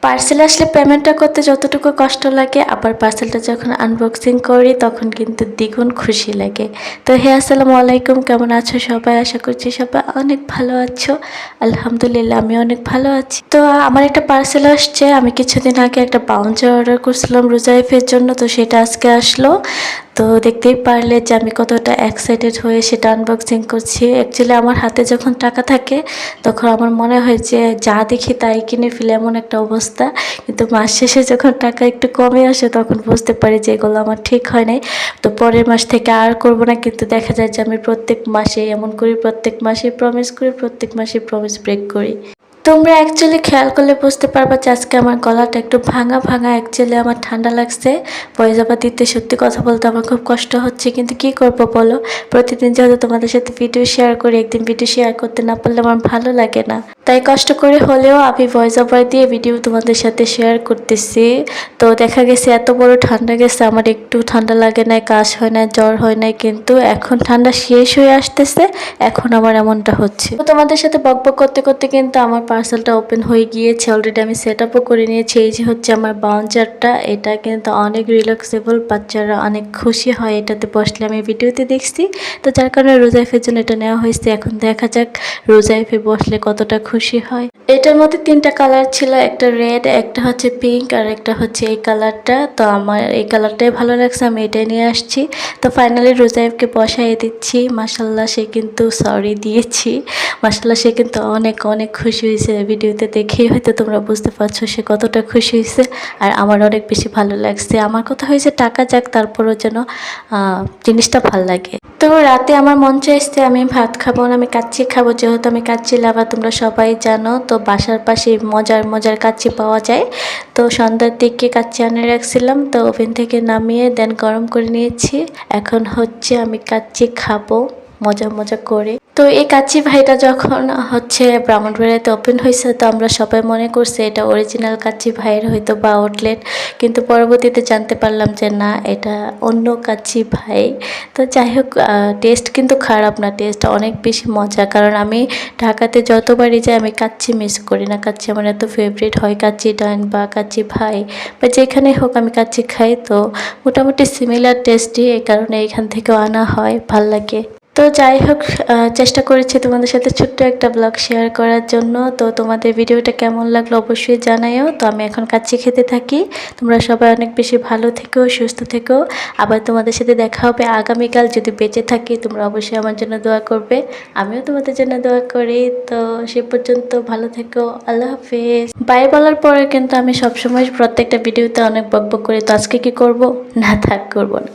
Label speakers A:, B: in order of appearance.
A: Parcel আসলে পেমেন্টটা করতে যতটুকু কষ্ট লাগে, আবার পার্সেলটা যখন আনবক্সিং করি তখন কিন্তু দ্বিগুণ খুশি লাগে। তো হে আসসালামু আলাইকুম, কেমন আছো সবাই? আশা করছি সবাই অনেক ভালো আছো। আলহামদুলিল্লাহ আমি অনেক ভালো আছি। তো আমার একটা পার্সেল আসছে। আমি কিছুদিন আগে একটা বাউন্সার অর্ডার করছিলাম রোজাইফের জন্য, তো সেটা আজকে আসলো। তো দেখতেই পারলে যে আমি কতটা এক্সাইটেড হয়ে সেটা আনবক্সিং করছি। অ্যাকচুয়ালি আমার হাতে যখন টাকা থাকে তখন আমার মনে হয় যে যা দেখি তাই কিনে ফেলে, এমন একটা অবস্থা। কিন্তু মাস শেষে যখন টাকা একটু কমে আসে তখন বুঝতে পারি যে এগুলো আমার ঠিক হয় নাই। তো পরের মাস থেকে আর করব না, কিন্তু দেখা যায় যে আমি প্রত্যেক মাসে এমন করি, প্রত্যেক মাসে প্রমিস করি, প্রত্যেক মাসে প্রমিস ব্রেক করি। তোমরা অ্যাকচুয়ালি খেয়াল করলে বুঝতে পারবা যে আজকে আমার গলাটা একটু ভাঙা ভাঙা। অ্যাকচুয়ালি আমার ঠান্ডা লাগছে। পয়জামা দিতে সত্যি কথা বলতে আমার খুব কষ্ট হচ্ছে, কিন্তু কি করবো বলো? প্রতিদিন যেহেতু তোমাদের সাথে ভিডিও শেয়ার করি, একদিন ভিডিও শেয়ার করতে না পারলে আমার ভালো লাগে না। তাই কষ্ট করে হলেও আমি ভয়েস ওভার দিয়ে ভিডিও তোমাদের সাথে শেয়ার করতেছি। তো দেখা গেছে এত বড় ঠান্ডা গেছে, আমার একটু ঠান্ডা লাগে না, কাশ হয় না, জ্বর হয় না, কিন্তু এখন ঠান্ডা শেষ হয়ে আসতেছে, এখন আমার এমনটা হচ্ছে। তো তোমাদের সাথে বকবক করতে করতে কিন্তু আমার পার্সেলটা ওপেন হয়ে গিয়েছে। অলরেডি আমি সেট আপও করে নিয়েছি। এই যে হচ্ছে আমার বাউন্সারটা, এটা কিন্তু অনেক রিল্যাক্সেবল, বাচ্চারা অনেক খুশি হয় এটাতে বসলে, আমি ভিডিওতে দেখছি। তো যার কারণে রোজাইফের জন্য এটা নেওয়া হয়েছে। এখন দেখা যাক রোজাইফে বসলে কতটা খুশি হয়। এটার মধ্যে তিনটা কালার ছিল, একটা রেড, একটা হচ্ছে পিঙ্ক, আর একটা হচ্ছে এই কালারটা। তো আমার এই কালারটাই ভালো লাগছে, আমি এটাই নিয়ে আসছি। তো ফাইনালি রোজাইফকে বসাই দিচ্ছি। মাশাল্লাহ সে কিন্তু সরি দিয়েছি। মাশাল্লাহ সে কিন্তু অনেক অনেক খুশি হয়েছে। ভিডিওতে দেখেই হয়তো তোমরা বুঝতে পারছো সে কতটা খুশি হয়েছে। আর আমার অনেক বেশি ভালো লাগছে। আমার কথা হয়েছে টাকা যাক, তারপরও যেন জিনিসটা ভাল লাগে। তো রাতে আমার মন চাইছে আমি ভাত খাবো না, আমি কাচ্চি খাবো, যেহেতু আমি কাচ্চি লাভার তোমরা সবাই জানো। তো বাসার পাশে মজার মজার কাচ্চি পাওয়া যায়। তো সন্ধ্যার দিকে কাচ্চি আনে রাখছিলাম, তো ওভেন থেকে নামিয়ে দেন গরম করে নিয়েছি। এখন হচ্ছে আমি কাচ্চি খাবো মজা মজা করে। তো এই কাচ্চি ভাইটা যখন হচ্ছে ব্রাহ্মণবাড়িয়াতে ওপেন হয়েছে, তো আমরা সবাই মনে করছি এটা অরিজিনাল কাচ্চি ভাইয়ের হয়তো বা আউটলেট, কিন্তু পরবর্তীতে জানতে পারলাম যে না, এটা অন্য কাচ্চি ভাই। তো যাই হোক, টেস্ট কিন্তু খারাপ না, টেস্ট অনেক বেশি মজা। কারণ আমি ঢাকাতে যতবারই যাই আমি কাচ্চি মিস করি না। কাচ্চি আমার এত ফেভারিট হয়, কাচ্চি ডান বা কাচ্চি ভাই বা যেখানে হোক আমি কাচ্চি খাই। তো মোটামুটি সিমিলার টেস্টই, এই কারণে এখান থেকেও আনা হয়, ভাল লাগে। তো যাই হোক, চেষ্টা করেছি তোমাদের সাথে ছোট্ট একটা ব্লগ শেয়ার করার জন্য। তো তোমাদের ভিডিওটা কেমন লাগলো অবশ্যই জানাইও। তো আমি এখন কাচ্চি খেতে থাকি। তোমরা সবাই অনেক বেশি ভালো থেকো, সুস্থ থেকো। আবার তোমাদের সাথে দেখা হবে আগামীকাল। যদি বেঁচে থাকি তোমরা অবশ্যই আমার জন্য দোয়া করবে, আমিও তোমাদের জন্য দোয়া করি। তো সে পর্যন্ত ভালো থেকো, আল্লাহ হাফেজ। বাই বলার পরে কিন্তু আমি সবসময় প্রত্যেকটা ভিডিওতে অনেক বকবক করি। তো আজকে কি করব? না, থাক, করবো না।